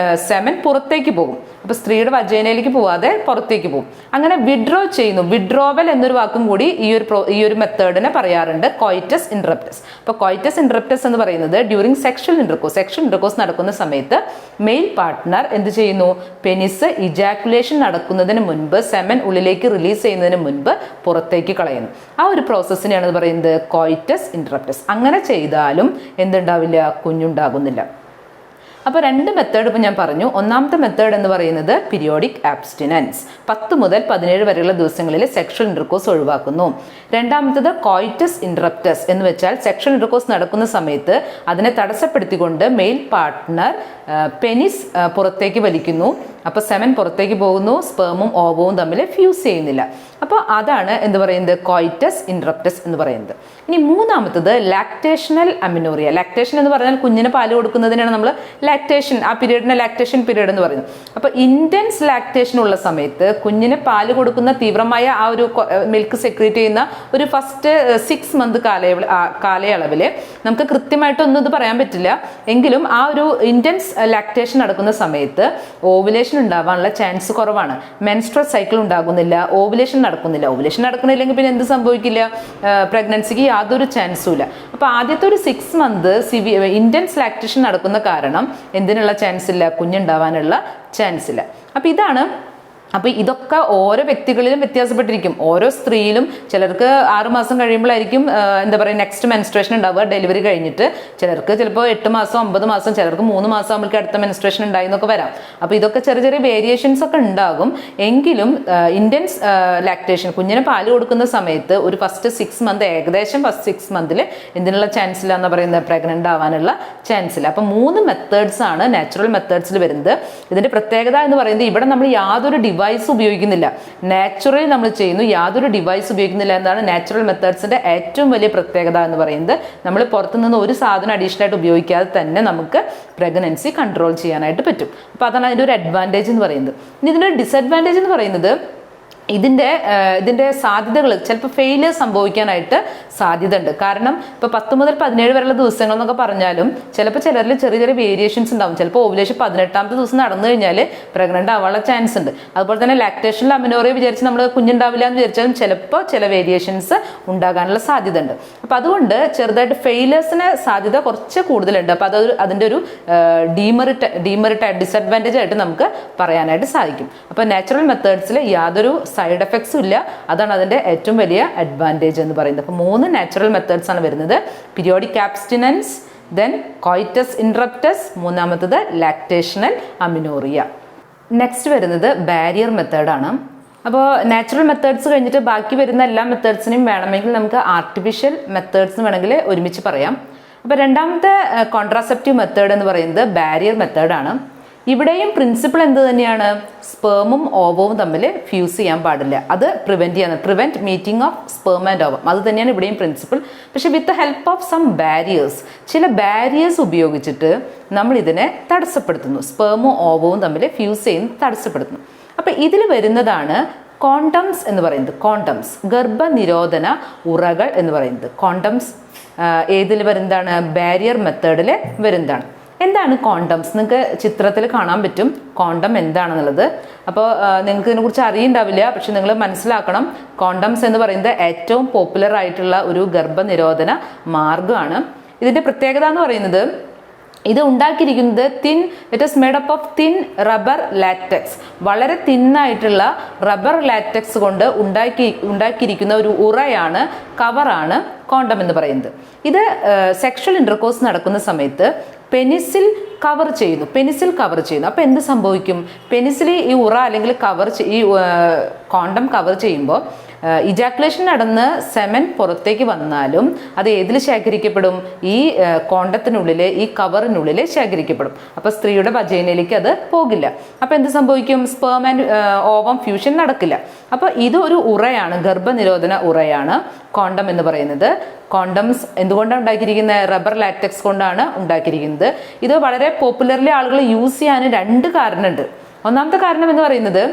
സെമൻ പുറത്തേക്ക് പോകും. അപ്പോൾ സ്ത്രീയുടെ വജൈനയിലേക്ക് പോവാതെ പുറത്തേക്ക് പോകും. അങ്ങനെ വിഡ്രോ ചെയ്യുന്നു. വിഡ്രോവൽ എന്നൊരു വാക്കും കൂടി ഈ ഒരു മെത്തേഡിനെ പറയാറുണ്ട്, കോയിറ്റസ് ഇൻട്രപ്റ്റസ്. അപ്പോൾ കോയിറ്റസ് ഇൻട്രപ്റ്റസ് എന്ന് പറയുന്നത് ഡ്യൂറിങ് സെക്ഷൽ ഇന്റർകോഴ്സ് നടക്കുന്ന സമയത്ത് മെയിൽ പാർട്ട്ണർ എന്ത് ചെയ്യുന്നു? പെനിസ് ഇജാക്കുലേഷൻ നടക്കുന്നതിന് മുൻപ്, സെമൻ ഉള്ളിലേക്ക് റിലീസ് ചെയ്യുന്നതിന് മുൻപ് പുറത്തേക്ക് കളയുന്നു. ആ ഒരു പ്രോസസ്സിനെയാണ് പറയുന്നത് കോയിറ്റസ് ഇൻട്രപ്റ്റസ്. അങ്ങനെ ചെയ്താലും എന്തുണ്ടാവില്ല? കുഞ്ഞുണ്ടാകുന്നില്ല. അപ്പോൾ 2 മെത്തേഡ് ഇപ്പോൾ ഞാൻ പറഞ്ഞു. ഒന്നാമത്തെ മെത്തേഡ് എന്ന് പറയുന്നത് പീരിയോഡിക് ആബ്സ്റ്റിനൻസ്, 10 മുതൽ 17 വരെയുള്ള ദിവസങ്ങളിൽ സെക്ഷൽ ഇന്റർകോഴ്സ് ഒഴിവാക്കുന്നു. രണ്ടാമത്തത് കോയിറ്റസ് ഇൻട്രപ്റ്റസ് എന്ന് വെച്ചാൽ സെക്ഷൽ ഇന്റർകോഴ്സ് നടക്കുന്ന സമയത്ത് അതിനെ തടസ്സപ്പെടുത്തിക്കൊണ്ട് മെയിൽ പാർട്ട്ണർ പെനിസ് പുറത്തേക്ക് വലിക്കുന്നു. അപ്പോൾ സെമൻ പുറത്തേക്ക് പോകുന്നു, സ്പേമും ഓവവും തമ്മിൽ ഫ്യൂസ് ചെയ്യുന്നില്ല. അപ്പോൾ അതാണ് എന്ത് പറയുന്നത്? കോയിറ്റസ് ഇൻട്രപ്റ്റസ് എന്ന് പറയുന്നത്. ഇനി മൂന്നാമത്തത് ലാക്ടേഷണൽ അമിനോറിയ. ലാക്ടേഷൻ എന്ന് പറഞ്ഞാൽ കുഞ്ഞിന് പാല് കൊടുക്കുന്നതിനാണ് നമ്മൾ ലാക്ടേഷൻ, ആ പീരീഡിനെ ലാക്ടേഷൻ പീരീഡ് എന്ന് പറയുന്നത്. അപ്പോൾ ഇൻറ്റൻസ് ലാക്ടേഷൻ ഉള്ള സമയത്ത് കുഞ്ഞിന് പാല് കൊടുക്കുന്ന തീവ്രമായ ആ ഒരു മിൽക്ക് സെക്രീറ്റ് ചെയ്യുന്ന ഒരു ഫസ്റ്റ് 6 മന്ത് കാലയളവിൽ നമുക്ക് കൃത്യമായിട്ടൊന്നും ഇത് പറയാൻ പറ്റില്ല. എങ്കിലും ആ ഒരു ഇൻറ്റൻസ് ലാക്ടേഷൻ നടക്കുന്ന സമയത്ത് ഓവുലേഷൻ ഉണ്ടാവാനുള്ള ചാൻസ് കുറവാണ്. മെൻസ്ട്രൽ സൈക്കിൾ ഉണ്ടാകുന്നില്ല, ഓവുലേഷൻ നടക്കുന്നില്ലെങ്കിൽ പിന്നെ എന്ത് സംഭവിക്കില്ല? പ്രഗ്നൻസിക്ക് യാതൊരു ചാൻസും ഇല്ല. അപ്പോൾ ആദ്യത്തെ ഒരു 6 മന്ത് ഇൻറ്റൻസ് ലാക്ടേഷൻ നടക്കുന്ന കാരണം എന്തിനുള്ള ചാൻസ് ഇല്ല? കുഞ്ഞുണ്ടാവാനുള്ള ചാൻസ് ഇല്ല. അപ്പോൾ ഇതൊക്കെ ഓരോ വ്യക്തികളിലും വ്യത്യാസപ്പെട്ടിരിക്കും. ഓരോ സ്ത്രീയിലും ചിലർക്ക് 6 മാസം കഴിയുമ്പോഴായിരിക്കും എന്താ പറയുക നെക്സ്റ്റ് മെൻസ്ട്രേഷൻ ഉണ്ടാവുക, ഡെലിവറി കഴിഞ്ഞിട്ട്. ചിലർക്ക് ചിലപ്പോൾ 8 മാസം 9 മാസം, ചിലർക്ക് 3 മാസം ആകുമ്പോഴേക്കും അടുത്ത മെൻസ്ട്രേഷൻ ഉണ്ടായി എന്നൊക്കെ വരാം. അപ്പോൾ ഇതൊക്കെ ചെറിയ ചെറിയ വേരിയേഷൻസ് ഒക്കെ ഉണ്ടാകും. എങ്കിലും ഇൻറ്റൻസ് ലാക്ടേഷൻ, കുഞ്ഞിന് പാല് കൊടുക്കുന്ന സമയത്ത് ഒരു ഫസ്റ്റ് 6 മന്ത്, ഏകദേശം ഫസ്റ്റ് 6 മന്തിൽ എന്തിനുള്ള ചാൻസ് ഇല്ല എന്ന് പറയുന്നത്? പ്രഗ്നന്റ് ആവാനുള്ള ചാൻസ് ഇല്ല. അപ്പോൾ 3 മെത്തേഡ്സ് ആണ് നാച്ചുറൽ മെത്തേഡ്സിൽ വരുന്നത്. ഇതിന്റെ പ്രത്യേകത എന്ന് പറയുന്നത് ഇവിടെ നമ്മൾ യാതൊരു ഡിവൈസ് ഉപയോഗിക്കുന്നില്ല, നാച്ചുറലി നമ്മൾ ചെയ്യുന്നു, യാതൊരു ഡിവൈസ് ഉപയോഗിക്കുന്നില്ല എന്നാണ് നാച്ചുറൽ മെത്തേഡ്സിന്റെ ഏറ്റവും വലിയ പ്രത്യേകത എന്ന് പറയുന്നത്. നമ്മൾ പുറത്തുനിന്ന് ഒരു സാധനം അഡീഷണൽ ആയിട്ട് ഉപയോഗിക്കാതെ തന്നെ നമുക്ക് പ്രഗ്നൻസി കൺട്രോൾ ചെയ്യാനായിട്ട് പറ്റും. അപ്പോൾ അതാണ് അതിൻ്റെ ഒരു അഡ്വാൻറ്റേജ് എന്ന് പറയുന്നത്. ഇനി ഇതിൻ്റെ ഡിസഡ്വാൻറ്റേജ് എന്ന് പറയുന്നത് ഇതിൻ്റെ സാധ്യതകൾ ചിലപ്പോൾ ഫെയിലിയർ സംഭവിക്കാനായിട്ട് സാധ്യത ഉണ്ട്. കാരണം ഇപ്പോൾ 10 മുതൽ 17 വരെയുള്ള ദിവസങ്ങൾ എന്നൊക്കെ പറഞ്ഞാലും ചിലപ്പോൾ ചിലരിൽ ചെറിയ ചെറിയ വേരിയേഷൻസ് ഉണ്ടാവും. ചിലപ്പോൾ ഓവുലേഷൻ 18ാമത്തെ ദിവസം നടന്നു കഴിഞ്ഞാൽ പ്രഗ്നന്റ് ആവാനുള്ള ചാൻസ് ഉണ്ട്. അതുപോലെ തന്നെ ലാക്ടേഷനിൽ അമിനോറിയ വിചാരിച്ച് നമ്മൾ കുഞ്ഞുണ്ടാവില്ല എന്ന് വിചാരിച്ചാലും ചിലപ്പോൾ ചില വേരിയേഷൻസ് ഉണ്ടാകാനുള്ള സാധ്യത ഉണ്ട്. അപ്പോൾ അതുകൊണ്ട് ചെറുതായിട്ട് ഫെയിലിയേഴ്സിന് സാധ്യത കുറച്ച് കൂടുതലുണ്ട്. അപ്പോൾ അതിൻ്റെ ഒരു ഡിസഡ്വാൻറ്റേജ് ആയിട്ട് നമുക്ക് പറയാനായിട്ട് സാധിക്കും. അപ്പോൾ നാച്ചുറൽ മെത്തേഡ്സിൽ യാതൊരു സൈഡ് എഫക്ട്സും ഇല്ല. അതാണ് അതിൻ്റെ ഏറ്റവും വലിയ അഡ്വാൻറ്റേജ് എന്ന് പറയുന്നത്. അപ്പോൾ 3 നാച്ചുറൽ മെത്തേഡ്സ് ആണ് വരുന്നത്: പീരിയോഡിക് ആബ്സ്റ്റിനൻസ്, ദെൻ കോയിറ്റസ് ഇൻട്രപ്റ്റസ്, മൂന്നാമത്തത് ലാക്ടേഷണൽ അമിനോറിയ. നെക്സ്റ്റ് വരുന്നത് ബാരിയർ മെത്തേഡാണ്. അപ്പോൾ നാച്ചുറൽ മെത്തേഡ്സ് കഴിഞ്ഞിട്ട് ബാക്കി വരുന്ന എല്ലാ മെത്തേഡ്സിനെയും വേണമെങ്കിൽ നമുക്ക് ആർട്ടിഫിഷ്യൽ മെത്തേഡ്സ് വേണമെങ്കിൽ ഒരുമിച്ച് പറയാം. അപ്പോൾ രണ്ടാമത്തെ കോൺട്രാസെപ്റ്റീവ് മെത്തേഡ് എന്ന് പറയുന്നത് ബാരിയർ മെത്തേഡാണ്. ഇവിടെയും പ്രിൻസിപ്പിൾ എന്ത് തന്നെയാണ്? സ്പേമും ഓവവും തമ്മിൽ ഫ്യൂസ് ചെയ്യാൻ പാടില്ല. അത് prevent meeting of sperm and ovum. അത് തന്നെയാണ് ഇവിടെയും പ്രിൻസിപ്പിൾ. പക്ഷെ with the help of some barriers, ചില ബാരിയേഴ്സ് ഉപയോഗിച്ചിട്ട് നമ്മൾ ഇതിനെ തടസ്സപ്പെടുത്തുന്നു. സ്പേമും ഓവവും തമ്മിൽ ഫ്യൂസ് ചെയ്യുന്ന തടസ്സപ്പെടുത്തുന്നു. അപ്പം ഇതിൽ വരുന്നതാണ് കോണ്ടംസ് എന്ന് പറയുന്നത്. കോണ്ടംസ് ഗർഭനിരോധന ഉറകൾ എന്ന് പറയുന്നത്. കോണ്ടംസ് ഏതിൽ വരുന്നതാണ്? ബാരിയർ മെത്തേഡിൽ വരുന്നതാണ്. എന്താണ് കോണ്ടംസ്? നിങ്ങൾക്ക് ചിത്രത്തിൽ കാണാൻ പറ്റും കോണ്ടം എന്താണെന്നുള്ളത്. അപ്പോൾ നിങ്ങൾക്ക് ഇതിനെക്കുറിച്ച് അറിയുണ്ടാവില്ല, പക്ഷെ നിങ്ങൾ മനസ്സിലാക്കണം. കോണ്ടംസ് എന്ന് പറയുന്നത് ഏറ്റവും പോപ്പുലർ ആയിട്ടുള്ള ഒരു ഗർഭനിരോധന മാർഗമാണ്. ഇതിൻ്റെ പ്രത്യേകത എന്ന് പറയുന്നത് ഇത് ഉണ്ടാക്കിയിരിക്കുന്നത് it is made up of thin rubber latex. വളരെ തിന്നായിട്ടുള്ള റബ്ബർ ലാറ്റക്സ് കൊണ്ട് ഉണ്ടാക്കിയിരിക്കുന്ന ഒരു ഉറയാണ്, കവറാണ് കോണ്ടം എന്ന് പറയുന്നത്. ഇത് സെക്ഷൽ ഇന്റർകോഴ്സ് നടക്കുന്ന സമയത്ത് പെനിസിൽ കവർ ചെയ്യുന്നു. അപ്പോൾ എന്ത് സംഭവിക്കും? പെനിസിൽ ഈ ഉറ അല്ലെങ്കിൽ ഈ കോണ്ടം കവർ ചെയ്യുമ്പോൾ ഇജാക്കുലേഷൻ നടന്ന് സെമൻ പുറത്തേക്ക് വന്നാലും അത് ഏതിൽ ശേഖരിക്കപ്പെടും? ഈ കോണ്ടത്തിനുള്ളിൽ, ഈ കവറിനുള്ളിൽ ശേഖരിക്കപ്പെടും. അപ്പോൾ സ്ത്രീയുടെ വജൈനയിലേക്ക് അത് പോകില്ല. അപ്പോൾ എന്ത് സംഭവിക്കും? സ്പേം ആൻഡ് ഓവം ഫ്യൂഷൻ നടക്കില്ല. അപ്പോൾ ഇത് ഒരു ഉറയാണ്, ഗർഭനിരോധന ഉറയാണ് കോണ്ടം എന്ന് പറയുന്നത്. കോണ്ടംസ് എന്തുകൊണ്ടാണ് ഉണ്ടാക്കിയിരിക്കുന്നത്? റബ്ബർ ലാറ്റക്സ് കൊണ്ടാണ് ഉണ്ടാക്കിയിരിക്കുന്നത്. ഇത് വളരെ പോപ്പുലർലി ആളുകൾ യൂസ് ചെയ്യാൻ 2 കാരണമുണ്ട്. ഒന്നാമത്തെ കാരണം എന്ന് പറയുന്നത്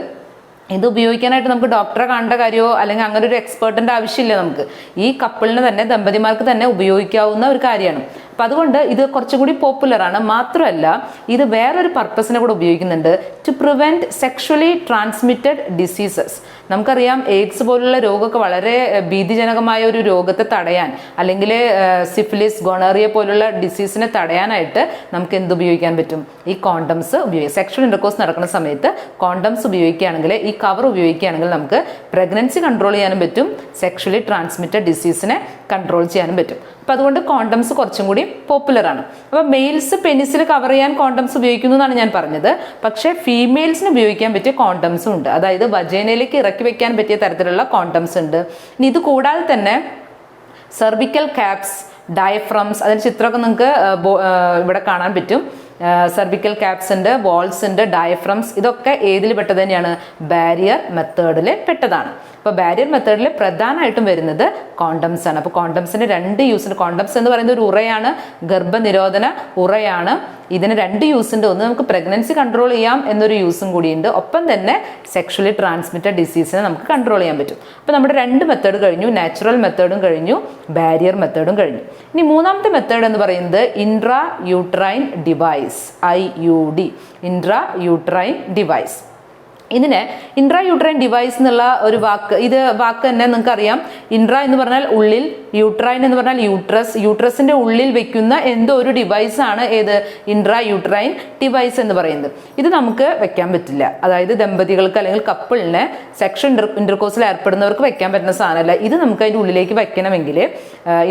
ഇത് ഉപയോഗിക്കാനായിട്ട് നമുക്ക് ഡോക്ടറെ കാണേണ്ട കാര്യമോ അല്ലെങ്കിൽ അങ്ങനെ ഒരു എക്സ്പേർട്ടിൻ്റെ ആവശ്യമില്ല. നമുക്ക് ഈ കപ്പിളിന് തന്നെ, ദമ്പതിമാർക്ക് തന്നെ ഉപയോഗിക്കാവുന്ന ഒരു കാര്യമാണ്. അപ്പം അതുകൊണ്ട് ഇത് കുറച്ചുകൂടി പോപ്പുലറാണ്. മാത്രമല്ല ഇത് വേറൊരു പർപ്പസിനെ കൂടെ ഉപയോഗിക്കുന്നുണ്ട്, to prevent sexually transmitted diseases. നമുക്കറിയാം എയ്ഡ്സ് പോലുള്ള രോഗമൊക്കെ വളരെ ഭീതിജനകമായ ഒരു രോഗത്തെ തടയാൻ, അല്ലെങ്കിൽ സിഫിലിസ്, ഗൊണേറിയ പോലുള്ള ഡിസീസിനെ തടയാനായിട്ട് നമുക്ക് എന്ത് ഉപയോഗിക്കാൻ പറ്റും? ഈ കോണ്ടംസ് ഉപയോഗിക്കാം. സെക്ഷൽ ഇൻ്റർകോഴ്സ് നടക്കുന്ന സമയത്ത് കോണ്ടംസ് ഉപയോഗിക്കുകയാണെങ്കിൽ, ഈ കവർ ഉപയോഗിക്കുകയാണെങ്കിൽ നമുക്ക് പ്രഗ്നൻസി കൺട്രോൾ ചെയ്യാനും പറ്റും, സെക്ഷലി ട്രാൻസ്മിറ്റഡ് ഡിസീസിനെ കൺട്രോൾ ചെയ്യാനും പറ്റും. അപ്പം അതുകൊണ്ട് കോണ്ടംസ് കുറച്ചും കൂടി പോപ്പുലറാണ്. അപ്പോൾ മെയിൽസ് പെനിസിൽ കവർ ചെയ്യാൻ കോണ്ടംസ് ഉപയോഗിക്കുന്നു എന്നാണ് ഞാൻ പറഞ്ഞത്. പക്ഷേ ഫീമെയിൽസിന് ഉപയോഗിക്കാൻ പറ്റിയ കോണ്ടംസും ഉണ്ട്. അതായത് വജൈനയിലേക്ക് ഇറക്കി വെക്കാൻ പറ്റിയ തരത്തിലുള്ള കോണ്ടംസ് ഉണ്ട്. ഇനി ഇത് കൂടാതെ തന്നെ സെർവിക്കൽ ക്യാപ്സ്, ഡയഫ്രംസ്, അതിന് ചിത്രമൊക്കെ നിങ്ങൾക്ക് ഇവിടെ കാണാൻ പറ്റും. സെർവിക്കൽ ക്യാപ്സ് ഉണ്ട്, വാൾസ് ഉണ്ട്, ഡയഫ്രംസ്, ഇതൊക്കെ ഏതിൽ പെട്ടത് തന്നെയാണ്? ബാരിയർ മെത്തേഡിൽ പെട്ടതാണ്. അപ്പോൾ ബാരിയർ മെത്തേഡിൽ പ്രധാനമായിട്ടും വരുന്നത് കോണ്ടംസ് ആണ്. അപ്പോൾ കോണ്ടംസിന് 2 യൂസ് ഉണ്ട്. കോണ്ടംസ് എന്ന് പറയുന്നത് ഒരു ഉറയാണ്, ഗർഭനിരോധന ഉറയാണ്. ഇതിന് 2 യൂസ് ഉണ്ട്. ഒന്ന് നമുക്ക് പ്രഗ്നൻസി കൺട്രോൾ ചെയ്യാം എന്നൊരു യൂസും കൂടിയുണ്ട്. ഒപ്പം തന്നെ സെക്ഷലി ട്രാൻസ്മിറ്റഡ് ഡിസീസിനെ നമുക്ക് കൺട്രോൾ ചെയ്യാൻ പറ്റും. അപ്പോൾ നമ്മുടെ 2 മെത്തേഡ് കഴിഞ്ഞു, നാച്ചുറൽ മെത്തേഡും കഴിഞ്ഞു, ബാരിയർ മെത്തേഡും കഴിഞ്ഞു. ഇനി മൂന്നാമത്തെ മെത്തേഡ് എന്ന് പറയുന്നത് intra uterine device, IUD, intra uterine device. ഇതിന് ഇൻട്രാ യൂട്രൈൻ ഡിവൈസ് എന്നുള്ള ഒരു വാക്ക് തന്നെ നിങ്ങൾക്കറിയാം. ഇൻട്രാ എന്ന് പറഞ്ഞാൽ ഉള്ളിൽ, യൂട്രൈൻ എന്ന് പറഞ്ഞാൽ യൂട്രസ്, യൂട്രസിന്റെ ഉള്ളിൽ വെക്കുന്ന എന്തോ ഒരു ഡിവൈസ് ആണ് ഏത്? ഇൻട്രാ യൂട്രൈൻ ഡിവൈസ് എന്ന് പറയുന്നത്. ഇത് നമുക്ക് വെക്കാൻ പറ്റില്ല. അതായത് ദമ്പതികൾക്ക് അല്ലെങ്കിൽ കപ്പിളിന് സെക്ഷൽ ഇന്റർകോഴ്സിൽ ഏർപ്പെടുന്നവർക്ക് വെക്കാൻ പറ്റുന്ന സാധനമല്ല. ഇത് നമുക്ക് അതിൻ്റെ ഉള്ളിലേക്ക് വെക്കണമെങ്കിൽ,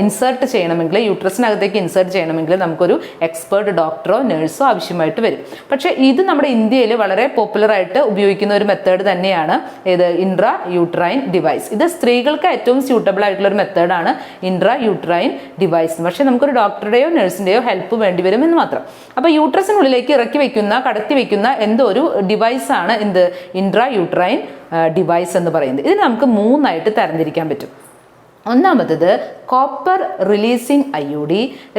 ഇൻസേർട്ട് ചെയ്യണമെങ്കിൽ, യൂട്രസിനകത്തേക്ക് ഇൻസേർട്ട് ചെയ്യണമെങ്കിൽ നമുക്കൊരു എക്സ്പേർട്ട് ഡോക്ടറോ നഴ്സോ ആവശ്യമായിട്ട് വരും. പക്ഷേ ഇത് നമ്മുടെ ഇന്ത്യയിൽ വളരെ പോപ്പുലറായിട്ട് ഉപയോഗിക്കുന്ന ഒരു മെത്തേഡ് തന്നെയാണ് ഏത്? Intra uterine device. ഇത് സ്ത്രീകൾക്ക് ഏറ്റവും സ്യൂട്ടബിൾ ആയിട്ടുള്ള ഒരു മെത്തേഡാണ് ഇൻട്രാ യൂട്രൈൻ ഡിവൈസ്. പക്ഷെ നമുക്കൊരു ഡോക്ടറുടെയോ നഴ്സിന്റെയോ ഹെൽപ്പ് വേണ്ടി വരും എന്ന് മാത്രം. അപ്പൊ യൂട്രസിനുള്ളിലേക്ക് ഇറക്കി വെക്കുന്ന, കടത്തി വെക്കുന്ന എന്തോ ഒരു ഡിവൈസ് ആണ് എന്ത്? ഇൻട്രാ യൂട്രൈൻ ഡിവൈസ് എന്ന് പറയുന്നത്. ഇതിന് നമുക്ക് 3 തരംതിരിക്കാൻ പറ്റും. ഒന്നാമത്തത് കോപ്പർ റിലീസിങ് IUD,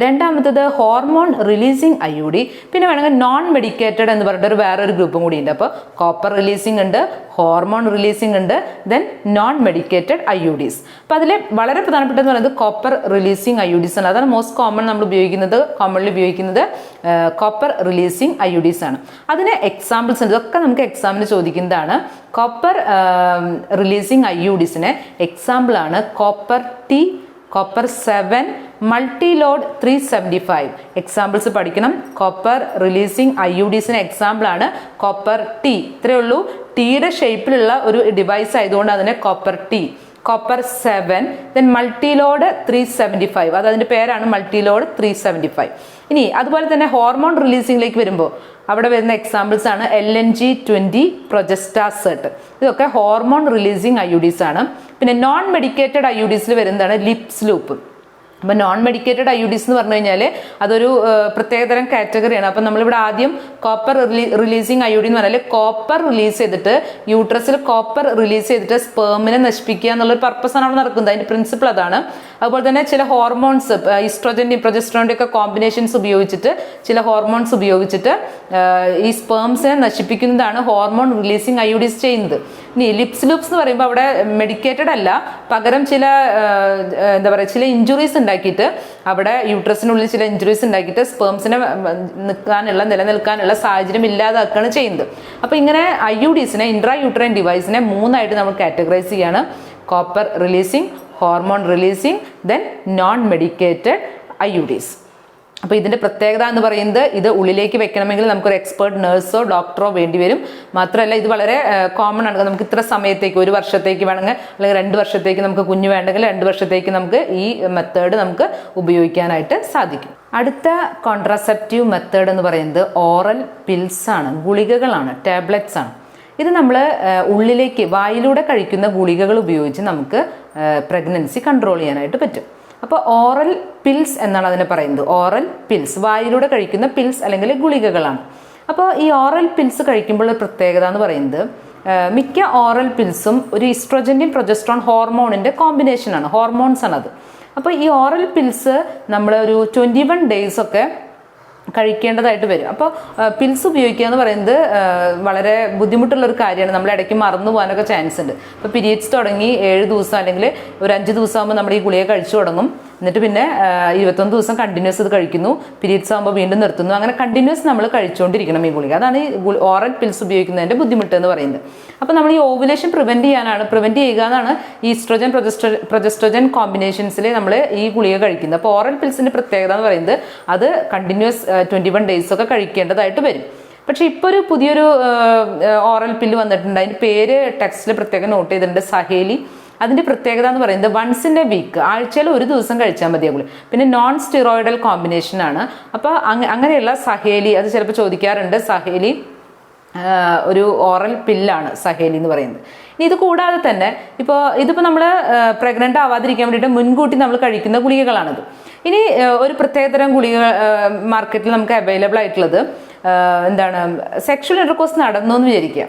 രണ്ടാമത്തത് ഹോർമോൺ റിലീസിങ് IUD, പിന്നെ വേണമെങ്കിൽ നോൺ മെഡിക്കേറ്റഡ് എന്ന് പറഞ്ഞിട്ട് വേറൊരു ഗ്രൂപ്പും കൂടി ഉണ്ട്. അപ്പോൾ കോപ്പർ റിലീസിങ് ഉണ്ട്, ഹോർമോൺ റിലീസിങ് ഉണ്ട്, ദെൻ നോൺ മെഡിക്കേറ്റഡ് IUDs. അപ്പോൾ അതിൽ വളരെ പ്രധാനപ്പെട്ടതെന്ന് പറയുന്നത് കോപ്പർ റിലീസിങ് IUDs ആണ്. അതാണ് മോസ്റ്റ് കോമൺലി ഉപയോഗിക്കുന്നത് കോപ്പർ റിലീസിങ് IUDs ആണ്. അതിന് എക്സാമ്പിൾസ് ഉണ്ട്. ഇതൊക്കെ നമുക്ക് എക്സാമിന് ചോദിക്കുന്നതാണ്. കോപ്പർ റിലീസിങ് IUDസിന് എക്സാമ്പിൾ ആണ് copper T, copper 7, Multiload 375. Examples പഠിക്കണം. കോപ്പർ റിലീസിങ് IUDസിന് എക്സാമ്പിൾ ആണ് കോപ്പർ T. ഇത്രയേ ഉള്ളൂ. ടീയുടെ ഷേപ്പിലുള്ള ഒരു ഡിവൈസ് ആയതുകൊണ്ട് അതിനെ copper T, copper 7, then Multiload 375. അത് അതിൻ്റെ പേരാണ് മൾട്ടിലോഡ് 375. ഇനി അതുപോലെ തന്നെ ഹോർമോൺ റിലീസിംഗിലേക്ക് വരുമ്പോൾ അവിടെ വരുന്ന എക്സാമ്പിൾസ് ആണ് LNG-20, പ്രൊജസ്റ്റാസെർട്ട്. ഇതൊക്കെ ഹോർമോൺ റിലീസിങ് IUDs ആണ്. പിന്നെ നോൺ മെഡിക്കേറ്റഡ് IUDസിൽ വരുന്നതാണ് ലിപ്സ് ലൂപ്പ്. അപ്പോൾ നോൺ മെഡിക്കേറ്റഡ് IUDs എന്ന് പറഞ്ഞു കഴിഞ്ഞാൽ അതൊരു പ്രത്യേകതരം കാറ്റഗറിയാണ്. അപ്പം നമ്മളിവിടെ ആദ്യം കോപ്പർ റിലീസിങ് IUD എന്ന് പറഞ്ഞാൽ കോപ്പർ റിലീസ് ചെയ്തിട്ട്, യൂട്രസിൽ കോപ്പർ റിലീസ് ചെയ്തിട്ട് സ്പേമിനെ നശിപ്പിക്കുക എന്നുള്ളൊരു പർപ്പസാണ് അവിടെ നടക്കുന്നത്. അതിൻ്റെ പ്രിൻസിപ്പിൾ അതാണ്. അതുപോലെ തന്നെ ചില ഹോർമോൺസ്, ഈസ്ട്രോജൻ്റെയും പ്രൊജസ്ട്രോണിൻ്റെ ഒക്കെ കോമ്പിനേഷൻസ് ഉപയോഗിച്ചിട്ട്, ചില ഹോർമോൺസ് ഉപയോഗിച്ചിട്ട് ഈ സ്പേംസിനെ നശിപ്പിക്കുന്നതാണ് ഹോർമോൺ റിലീസിങ് IUDs ചെയ്യുന്നത്. ഇനി ലിപ്സ് ലൂപ്സ് എന്ന് പറയുമ്പോൾ അവിടെ മെഡിക്കേറ്റഡ് അല്ല, പകരം ചില ചില ഇഞ്ചുറീസ് ഉണ്ടാക്കിയിട്ട്, അവിടെ യൂട്രസിനുള്ളിൽ ചില ഇഞ്ചുറീസ് ഉണ്ടാക്കിയിട്ട് സ്പേംസിനെ നിലനിൽക്കാനുള്ള സാഹചര്യം ഇല്ലാതാക്കുകയാണ് ചെയ്യുന്നത്. അപ്പോൾ ഇങ്ങനെ IUDസിനെ, ഇൻട്രാ യൂട്രൈൻ ഡിവൈസിനെ 3 നമ്മൾ കാറ്റഗറൈസ് ചെയ്യാണ്. Copper releasing, hormone releasing, then non medicated IUDs. അപ്പോൾ ഇതിൻ്റെ പ്രത്യേകത എന്ന് പറയുന്നത് ഇത് ഉള്ളിലേക്ക് വെക്കണമെങ്കിൽ നമുക്കൊരു എക്സ്പേർട്ട് നഴ്സോ ഡോക്ടറോ വേണ്ടി വരും. മാത്രമല്ല ഇത് വളരെ കോമൺ ആണ്. നമുക്ക് ഇത്ര സമയത്തേക്ക്, 1 വർഷത്തേക്ക് വേണമെങ്കിൽ, അല്ലെങ്കിൽ 2 വർഷത്തേക്ക് നമുക്ക് കുഞ്ഞ് വേണ്ടെങ്കിൽ 2 വർഷത്തേക്ക് നമുക്ക് ഈ മെത്തേഡ് നമുക്ക് ഉപയോഗിക്കാനായിട്ട് സാധിക്കും. അടുത്ത കോൺട്രാസെപ്റ്റീവ് മെത്തേഡ് എന്ന് പറയുന്നത് ഓറൽ പിൽസ് ആണ്, ഗുളികകളാണ്, ടാബ്ലറ്റ്സ് ആണ്. ഇത് നമ്മൾ ഉള്ളിലേക്ക്, വായിലൂടെ കഴിക്കുന്ന ഗുളികകൾ ഉപയോഗിച്ച് നമുക്ക് പ്രഗ്നൻസി കൺട്രോൾ ചെയ്യാനായിട്ട് പറ്റും. അപ്പോൾ ഓറൽ പിൽസ് എന്നാണ് അതിനെ പറയുന്നത്. ഓറൽ പിൽസ്, വായിലൂടെ കഴിക്കുന്ന പിൽസ് അല്ലെങ്കിൽ ഗുളികകളാണ്. അപ്പോൾ ഈ ഓറൽ പിൽസ് കഴിക്കുമ്പോൾ പ്രത്യേകത എന്ന് പറയുന്നത്, മിക്ക ഓറൽ പിൽസും ഒരു ഈസ്ട്രോജൻ്റെയും പ്രൊജസ്ട്രോൺ ഹോർമോണിൻ്റെ കോമ്പിനേഷനാണ്, ഹോർമോൺസ് ആണത്. അപ്പോൾ ഈ ഓറൽ പിൽസ് നമ്മൾ ഒരു 21 days ഒക്കെ കഴിക്കേണ്ടതായിട്ട് വരും. അപ്പോൾ പിൽസ് ഉപയോഗിക്കുക എന്ന് പറയുന്നത് വളരെ ബുദ്ധിമുട്ടുള്ളൊരു കാര്യമാണ്. നമ്മൾ ഇടയ്ക്ക് മറന്നു പോകാനൊക്കെ ചാൻസ് ഉണ്ട്. ഇപ്പോൾ പീരീഡ്സ് തുടങ്ങി 7 ദിവസം അല്ലെങ്കിൽ ഒരു 5 ദിവസം ആകുമ്പോൾ നമ്മൾ ഈ ഗുളിക കഴിച്ചു തുടങ്ങും. എന്നിട്ട് പിന്നെ 21 ദിവസം കണ്ടിന്യൂസ് ഇത് കഴിക്കുന്നു. പീരീഡ്സ് ആകുമ്പോൾ വീണ്ടും നിർത്തുന്നു. അങ്ങനെ കണ്ടിന്യൂസ് നമ്മൾ കഴിച്ചുകൊണ്ടിരിക്കണം ഈ ഗുളിക. അതാണ് ഈ ഓറൽ പിൽസ് ഉപയോഗിക്കുന്നതിൻ്റെ ബുദ്ധിമുട്ട് എന്ന് പറയുന്നത്. അപ്പോൾ നമ്മൾ ഈ ഓവുലേഷൻ പ്രിവെൻറ്റ് ചെയ്യുക എന്നാണ് ഈസ്ട്രോജൻ പ്രൊജസ്ട്രോജൻ കോമ്പിനേഷൻസിൽ നമ്മൾ ഈ ഗുളിക കഴിക്കുന്നത്. അപ്പോൾ ഓറൽ പിൽസിൻ്റെ പ്രത്യേകത എന്ന് പറയുന്നത് അത് കണ്ടിന്യൂസ് 21 ഡേയ്സ് ഒക്കെ കഴിക്കേണ്ടതായിട്ട് വരും. പക്ഷെ ഇപ്പോൾ ഒരു പുതിയൊരു ഓറൽ പില്ല് വന്നിട്ടുണ്ട്. അതിൻ്റെ പേര് ടെക്സ്റ്റിൽ പ്രത്യേകം നോട്ട് ചെയ്തിട്ടുണ്ട്, സഹേലി. അതിൻ്റെ പ്രത്യേകത എന്ന് പറയുന്നത് വൺസ് ഇൻ എ വീക്ക്, ആഴ്ചയിൽ ഒരു ദിവസം കഴിച്ചാൽ മതിയാകുള്ളൂ. പിന്നെ നോൺ സ്റ്റിറോയിഡൽ കോമ്പിനേഷൻ ആണ്. അപ്പോൾ അങ്ങനെയുള്ള സഹേലി, അത് ചിലപ്പോൾ ചോദിക്കാറുണ്ട്, സഹേലി ഒരു ഓറൽ പില്ലാണ് സഹേലി എന്ന് പറയുന്നത്. ഇനി ഇത് കൂടാതെ തന്നെ ഇതിപ്പോൾ നമ്മൾ പ്രഗ്നൻ്റ് ആവാതിരിക്കാൻ വേണ്ടിയിട്ട് മുൻകൂട്ടി നമ്മൾ കഴിക്കുന്ന ഗുളികകളാണിത്. ഇനി ഒരു പ്രത്യേകതരം ഗുളിക മാർക്കറ്റിൽ നമുക്ക് അവൈലബിൾ ആയിട്ടുള്ളത് എന്താണ്, സെക്ഷൽ ഇന്റർകോഴ്സ് നടന്നു എന്ന് വിചാരിക്കുക.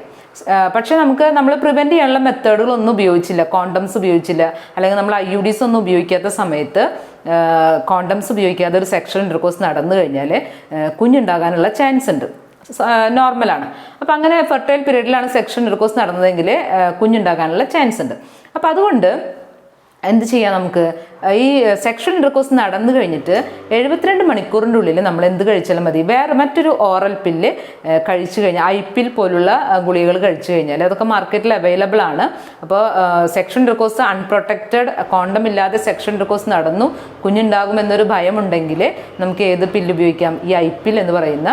പക്ഷെ നമ്മൾ പ്രിവെൻറ്റ് ചെയ്യാനുള്ള മെത്തേഡുകളൊന്നും ഉപയോഗിച്ചില്ല, കോണ്ടംസ് ഉപയോഗിച്ചില്ല, അല്ലെങ്കിൽ നമ്മൾ IUDs ഒന്നും ഉപയോഗിക്കാത്ത സമയത്ത് കോണ്ടംസ് ഉപയോഗിക്കാതെ ഒരു സെക്ഷൽ ഇന്റർകോഴ്സ് നടന്നു കഴിഞ്ഞാൽ കുഞ്ഞുണ്ടാകാനുള്ള ചാൻസ് ഉണ്ട്, നോർമലാണ്. അപ്പം അങ്ങനെ ഫെർട്ടൈൽ പീരീഡിലാണ് സെക്ഷൽ ഇന്റർകോഴ്സ് നടന്നതെങ്കിൽ കുഞ്ഞുണ്ടാകാനുള്ള ചാൻസ് ഉണ്ട്. അപ്പം അതുകൊണ്ട് എന്ത് ചെയ്യാം, നമുക്ക് ഈ സെക്ഷൽ ഇന്റർകോഴ്സ് നടന്നു കഴിഞ്ഞിട്ട് 72 മണിക്കൂറിൻ്റെ ഉള്ളിൽ നമ്മൾ എന്ത് കഴിച്ചാലും മതി. വേറെ മറ്റൊരു ഓറൽ പില്ല് കഴിച്ചു കഴിഞ്ഞാൽ, IPIL പോലുള്ള ഗുളികകൾ കഴിച്ചു കഴിഞ്ഞാൽ അതൊക്കെ മാർക്കറ്റിൽ അവൈലബിൾ ആണ്. അപ്പോൾ സെക്ഷൽ ഇന്റർകോഴ്സ് അൺപ്രൊട്ടക്റ്റഡ്, കോണ്ടം ഇല്ലാതെ സെക്ഷൽ ഇന്റർകോഴ്സ് നടന്നു കുഞ്ഞുണ്ടാകുമെന്നൊരു ഭയമുണ്ടെങ്കിൽ നമുക്ക് ഏത് പില്ല് ഉപയോഗിക്കാം, ഈ IPIL എന്ന് പറയുന്ന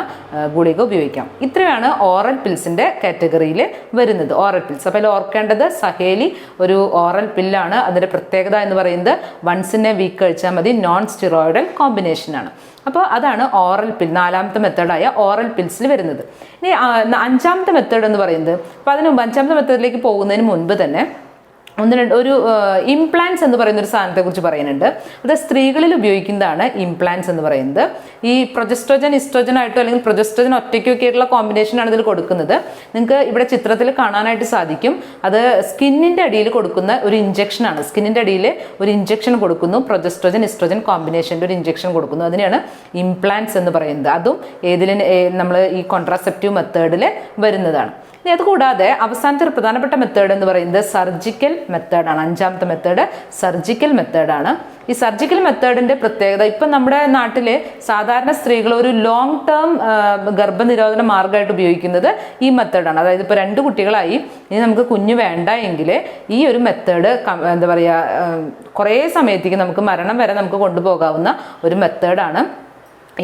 ഗുളിക ഉപയോഗിക്കാം. ഇത്രയാണ് ഓറൽ പിൽസിൻ്റെ കാറ്റഗറിയിൽ വരുന്നത്, ഓറൽ പിൽസ്. അപ്പോൾ അതിൽ ഓർക്കേണ്ടത് സഹേലി ഒരു ഓറൽ പില്ലാണ്. അതിൻ്റെ പ്രത്യേകത എന്ന് പറയുന്നത് വൺസ് ഇൻ എ വീക്ക് കഴിച്ചാൽ മതി, നോൺ സ്റ്റിറോയിഡൽ കോമ്പിനേഷനാണ്. അപ്പോൾ അതാണ് ഓറൽ പിൽ, 4ാമത്തെ മെത്തേഡായ ഓറൽ പിൽസിൽ വരുന്നത്. ഇനി 5ാമത്തെ മെത്തേഡ് എന്ന് പറയുന്നത്, അപ്പോൾ അതിന് മുമ്പ് 5ാമത്തെ മെത്തേഡിലേക്ക് പോകുന്നതിന് മുൻപ് തന്നെ ഒരു ഇംപ്ലാന്റ്സ് എന്ന് പറയുന്ന ഒരു സാധനത്തെ കുറിച്ച് പറയുന്നുണ്ട്. അത് സ്ത്രീകളിൽ ഉപയോഗിക്കുന്നതാണ് ഇംപ്ലാന്റ്സ് എന്ന് പറയുന്നത്. ഈ പ്രൊജസ്ട്രോജൻ ഇസ്ട്രോജൻ ആയിട്ടോ അല്ലെങ്കിൽ പ്രൊജസ്ട്രോജൻ ഒറ്റയ്ക്കൊക്കെ ആയിട്ടുള്ള കോമ്പിനേഷനാണ് ഇതിൽ കൊടുക്കുന്നത്. നിങ്ങൾക്ക് ഇവിടെ ചിത്രത്തിൽ കാണാനായിട്ട് സാധിക്കും. അത് സ്കിന്നിൻ്റെ അടിയിൽ കൊടുക്കുന്ന ഒരു ഇഞ്ചക്ഷനാണ്. സ്കിന്നിൻ്റെ അടിയിൽ ഒരു ഇഞ്ചക്ഷൻ കൊടുക്കുന്നു, പ്രൊജസ്ട്രോജൻ ഇസ്ട്രോജൻ കോമ്പിനേഷൻ്റെ ഒരു ഇഞ്ചക്ഷൻ കൊടുക്കുന്നു. അതിനെയാണ് ഇംപ്ലാന്റ്സ് എന്ന് പറയുന്നത്. അതും നമ്മൾ ഈ കോൺട്രാസെപ്റ്റീവ് മെത്തേഡിൽ വരുന്നതാണ്. ഇനി അതുകൂടാതെ അവസാനത്തെ ഒരു പ്രധാനപ്പെട്ട മെത്തേഡ് എന്ന് പറയുന്നത് സർജിക്കൽ മെത്തേഡാണ്. 5ാമത്തെ മെത്തേഡ് സർജിക്കൽ മെത്തേഡാണ്. ഈ സർജിക്കൽ മെത്തേഡിൻ്റെ പ്രത്യേകത, ഇപ്പം നമ്മുടെ നാട്ടിൽ സാധാരണ സ്ത്രീകൾ ഒരു ലോങ് ടേം ഗർഭനിരോധന മാർഗമായിട്ട് ഉപയോഗിക്കുന്നത് ഈ മെത്തേഡാണ്. അതായത് ഇപ്പോൾ 2 കുട്ടികളായി, ഇനി നമുക്ക് കുഞ്ഞ് വേണ്ട എങ്കിൽ ഈ ഒരു മെത്തേഡ് എന്താ പറയുക, കുറേ സമയത്തേക്ക് നമുക്ക് മരണം വരെ നമുക്ക് കൊണ്ടുപോകാവുന്ന ഒരു മെത്തേഡാണ്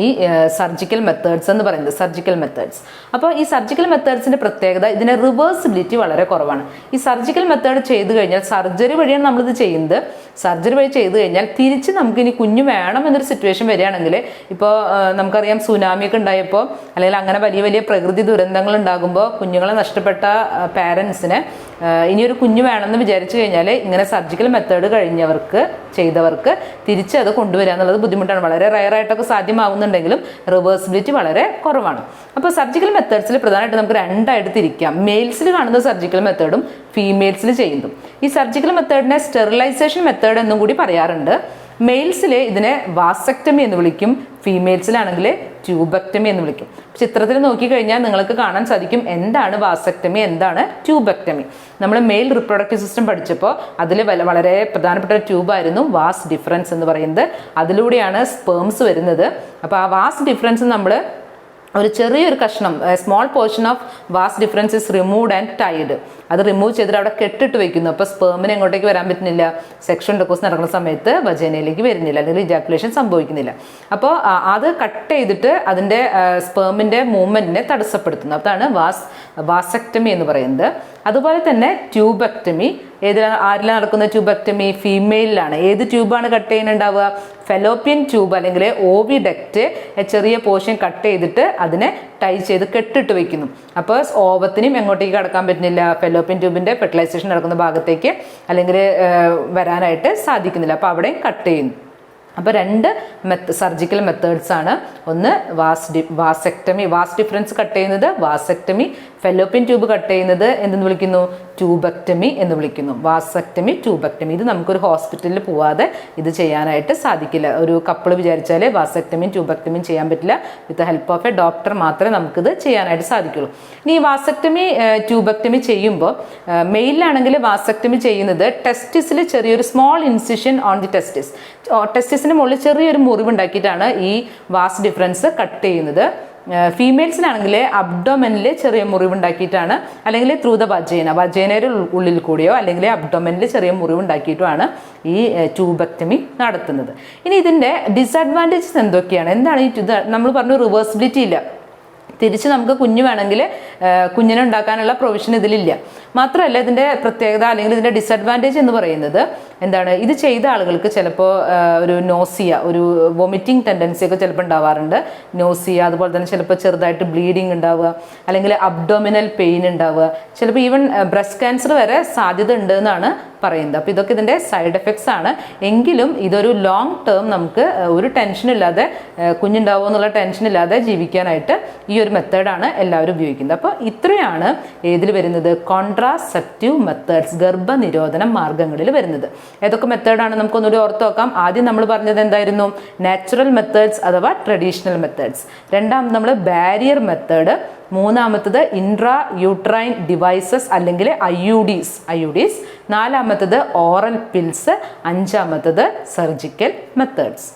ഈ സർജിക്കൽ മെത്തേഡ്സ് എന്ന് പറയുന്നത്, സർജിക്കൽ മെത്തേഡ്സ്. അപ്പോൾ ഈ സർജിക്കൽ മെത്തേഡ്സിൻ്റെ പ്രത്യേകത, ഇതിൻ്റെ റിവേഴ്സിബിലിറ്റി വളരെ കുറവാണ്. ഈ സർജിക്കൽ മെത്തേഡ് ചെയ്ത് കഴിഞ്ഞാൽ, സർജറി വഴിയാണ് നമ്മളിത് ചെയ്യുന്നത്, സർജറി വഴി ചെയ്ത് കഴിഞ്ഞാൽ തിരിച്ച് നമുക്ക് ഇനി കുഞ്ഞ് വേണം എന്നൊരു സിറ്റുവേഷൻ വരികയാണെങ്കിൽ, ഇപ്പോൾ നമുക്കറിയാം സുനാമിയൊക്കെ ഉണ്ടായപ്പോൾ, അല്ലെങ്കിൽ അങ്ങനെ വലിയ വലിയ പ്രകൃതി ദുരന്തങ്ങൾ ഉണ്ടാകുമ്പോൾ കുഞ്ഞുങ്ങളെ നഷ്ടപ്പെട്ട പാരൻസിന് ഇനിയൊരു കുഞ്ഞ് വേണമെന്ന് വിചാരിച്ചു കഴിഞ്ഞാൽ ഇങ്ങനെ സർജിക്കൽ മെത്തേഡ് ചെയ്തവർക്ക് തിരിച്ച് അത് കൊണ്ടുവരിക എന്നുള്ളത് ബുദ്ധിമുട്ടാണ്. വളരെ റയറായിട്ടൊക്കെ സാധ്യമാവുന്നുണ്ടെങ്കിലും റിവേഴ്സിബിലിറ്റി വളരെ കുറവാണ്. അപ്പോൾ സർജിക്കൽ മെത്തേഡ്സിൽ പ്രധാനമായിട്ട് നമുക്ക് 2ആയിട്ട് തിരിക്കാം. മെയിൽസിൽ കാണുന്ന സർജിക്കൽ മെത്തേഡും ഫീമെയിൽസിൽ ചെയ്യുന്നതും. ഈ സർജിക്കൽ മെത്തേഡിനെ സ്റ്റെറിലൈസേഷൻ മെത്തേഡ് എന്നും കൂടി പറയാറുണ്ട്. മെയിൽസിൽ ഇതിനെ വാസക്ടമി എന്ന് വിളിക്കും, ഫീമെയിൽസിലാണെങ്കിൽ ട്യൂബക്ടമി എന്ന് വിളിക്കും. ചിത്രത്തിൽ നോക്കിക്കഴിഞ്ഞാൽ നിങ്ങൾക്ക് കാണാൻ സാധിക്കും എന്താണ് വാസക്ടമി, എന്താണ് ട്യൂബക്ടമി. നമ്മൾ മെയിൽ റിപ്രൊഡക്റ്റീവ് സിസ്റ്റം പഠിച്ചപ്പോൾ അതിൽ വളരെ പ്രധാനപ്പെട്ട ഒരു ട്യൂബായിരുന്നു വാസ് ഡിഫറൻസ് എന്ന് പറയുന്നത്. അതിലൂടെയാണ് സ്പേംസ് വരുന്നത്. അപ്പോൾ ആ വാസ് ഡിഫറൻസ് നമ്മൾ ഒരു ചെറിയൊരു കഷ്ണം, small portion of vas deferens is removed and tied. അത് റിമൂവ് ചെയ്തിട്ട് അവിടെ കെട്ടിട്ട് വെക്കുന്നു. അപ്പോൾ സ്പേമിന് എങ്ങോട്ടേക്ക് വരാൻ പറ്റുന്നില്ല, സെക്ഷൽ ഇന്റർകോഴ്സ് നടക്കുന്ന സമയത്ത് വജൈനയിലേക്ക് വരുന്നില്ല, അല്ലെങ്കിൽ ഇജാക്കുലേഷൻ സംഭവിക്കുന്നില്ല. അപ്പോൾ അത് കട്ട് ചെയ്തിട്ട് അതിൻ്റെ സ്പേമിൻ്റെ മൂവ്മെൻറ്റിനെ തടസ്സപ്പെടുത്തുന്നു. അതാണ് വാസക്ടമി എന്ന് പറയുന്നത്. അതുപോലെ തന്നെ ട്യൂബക്ടമി, ആരിലാണ് നടക്കുന്ന ട്യൂബക്ടമി? ഫീമെയിലാണ്. ഏത് ട്യൂബാണ് കട്ട് ചെയ്യുന്നുണ്ടാവുക? ഫെലോപ്പിയൻ ട്യൂബ് അല്ലെങ്കിൽ ഓവിഡക്റ്റ്, ചെറിയ പോർഷൻ കട്ട് ചെയ്തിട്ട് അതിനെ ടൈ ചെയ്ത് കെട്ടിട്ട് വെക്കുന്നു. അപ്പോൾ ഓവത്തിനും എങ്ങോട്ടേക്ക് കടക്കാൻ പറ്റുന്നില്ല, ഫെലോപ്പിയൻ ട്യൂബിൻ്റെ ഫെർട്ടിലൈസേഷൻ നടക്കുന്ന ഭാഗത്തേക്ക് അല്ലെങ്കിൽ വരാനായിട്ട് സാധിക്കുന്നില്ല. അപ്പോൾ അവിടെയും കട്ട് ചെയ്യുന്നു. അപ്പോൾ രണ്ട് സർജിക്കൽ മെത്തേഡ്സ് ആണ്. ഒന്ന് വാസെക്ടമി, വാസ് ഡിഫറൻസ് കട്ട് ചെയ്യുന്നത് വാസെക്ടമി, ഫെലോപ്പിയൻ ട്യൂബ് കട്ട് ചെയ്യുന്നത് എന്തെന്ന് വിളിക്കുന്നു, ട്യൂബക്ടമി എന്ന് വിളിക്കുന്നു. Vasectomy, tubectomy. ഇത് നമുക്കൊരു ഹോസ്പിറ്റലിൽ പോവാതെ ഇത് ചെയ്യാനായിട്ട് സാധിക്കില്ല. ഒരു കപ്പിൾ വിചാരിച്ചാൽ വാസെക്ടമിയും ട്യൂബക്ടമിയും ചെയ്യാൻ പറ്റില്ല. With help of A doctor മാത്രമേ നമുക്കിത് ചെയ്യാനായിട്ട് സാധിക്കുള്ളൂ. ഇനി ഈ വാസെക്ടമി ട്യൂബക്ടമി ചെയ്യുമ്പോൾ മെയിലാണെങ്കിൽ വാസെക്ടമി ചെയ്യുന്നത് ടെസ്റ്റിസിൽ ചെറിയൊരു സ്മോൾ ഇൻസിഷൻ ഓൺ ദി ടെസ്റ്റിസിന് മുകളിൽ ചെറിയൊരു മുറിവുണ്ടാക്കിയിട്ടാണ് ഈ വാസ് ഡിഫറൻസ് കട്ട് ചെയ്യുന്നത്. ഫീമെയിൽസിനാണെങ്കിൽ അബ്ഡോമനിൽ ചെറിയ മുറിവുണ്ടാക്കിയിട്ടാണ്, അല്ലെങ്കിൽ ത്രൂ ദ വജേനയുടെ ഉള്ളിൽ കൂടിയോ അല്ലെങ്കിൽ അബ്ഡോമനിൽ ചെറിയ മുറിവുണ്ടാക്കിയിട്ടുമാണ് ഈ ട്യൂബക്ടമി നടത്തുന്നത്. ഇനി ഇതിൻ്റെ ഡിസഡ്വാൻറ്റേജസ് എന്തൊക്കെയാണ്? എന്താണ് ഈ നമ്മൾ പറഞ്ഞു റിവേഴ്സിബിലിറ്റി ഇല്ല, തിരിച്ച് നമുക്ക് കുഞ്ഞ് വേണമെങ്കിൽ കുഞ്ഞിനെ ഉണ്ടാക്കാനുള്ള പ്രൊവിഷൻ ഇതിലില്ല. മാത്രമല്ല ഇതിൻ്റെ പ്രത്യേകത അല്ലെങ്കിൽ ഇതിൻ്റെ ഡിസഡ്വാൻറ്റേജ് എന്ന് പറയുന്നത് എന്താണ്, ഇത് ചെയ്ത ആളുകൾക്ക് ചിലപ്പോൾ ഒരു നോസിയ, ഒരു വൊമിറ്റിംഗ് ടെൻഡൻസി ഒക്കെ ചിലപ്പോൾ ഉണ്ടാവാറുണ്ട്. നോസിയ, അതുപോലെ തന്നെ ചിലപ്പോൾ ചെറുതായിട്ട് ബ്ലീഡിങ് ഉണ്ടാവുക, അല്ലെങ്കിൽ അബ്ഡോമിനൽ പെയിൻ ഉണ്ടാവുക, ചിലപ്പോൾ ഈവൻ ബ്രസ്റ്റ് ക്യാൻസർ വരെ സാധ്യത ഉണ്ട് എന്നാണ് പറയുന്നത്. അപ്പോൾ ഇതൊക്കെ ഇതിൻ്റെ സൈഡ് എഫക്ട്സ് ആണ്. എങ്കിലും ഇതൊരു ലോങ് ടേം നമുക്ക് ഒരു ടെൻഷനില്ലാതെ കുഞ്ഞുണ്ടാവുമോ എന്നുള്ള ടെൻഷനില്ലാതെ ജീവിക്കാനായിട്ട് ഈ ഒരു മെത്തേഡാണ് എല്ലാവരും ഉപയോഗിക്കുന്നത്. അപ്പോൾ ഇത്രയാണ് ഏതിൽ വരുന്നത്, കോൺട്രാസെപ്റ്റീവ് മെത്തേഡ്സ്, ഗർഭനിരോധന മാർഗങ്ങളിൽ വരുന്നത്. ഏതൊക്കെ മെത്തേഡാണ് നമുക്കൊന്നുകൂടി ഓർത്ത് നോക്കാം. ആദ്യം നമ്മൾ പറഞ്ഞത് എന്തായിരുന്നു, നാച്ചുറൽ മെത്തേഡ്സ് അഥവാ ട്രഡീഷണൽ മെത്തേഡ്സ്. രണ്ടാമത് നമ്മൾ ബാരിയർ മെത്തേഡ്. മൂന്നാമത്തത് ഇൻട്രാ യൂട്രൈൻ ഡിവൈസസ് അല്ലെങ്കിൽ IUDs. നാലാമത്തത് ഓറൽ പിൽസ്. അഞ്ചാമത്തത് സർജിക്കൽ മെത്തേഡ്സ്.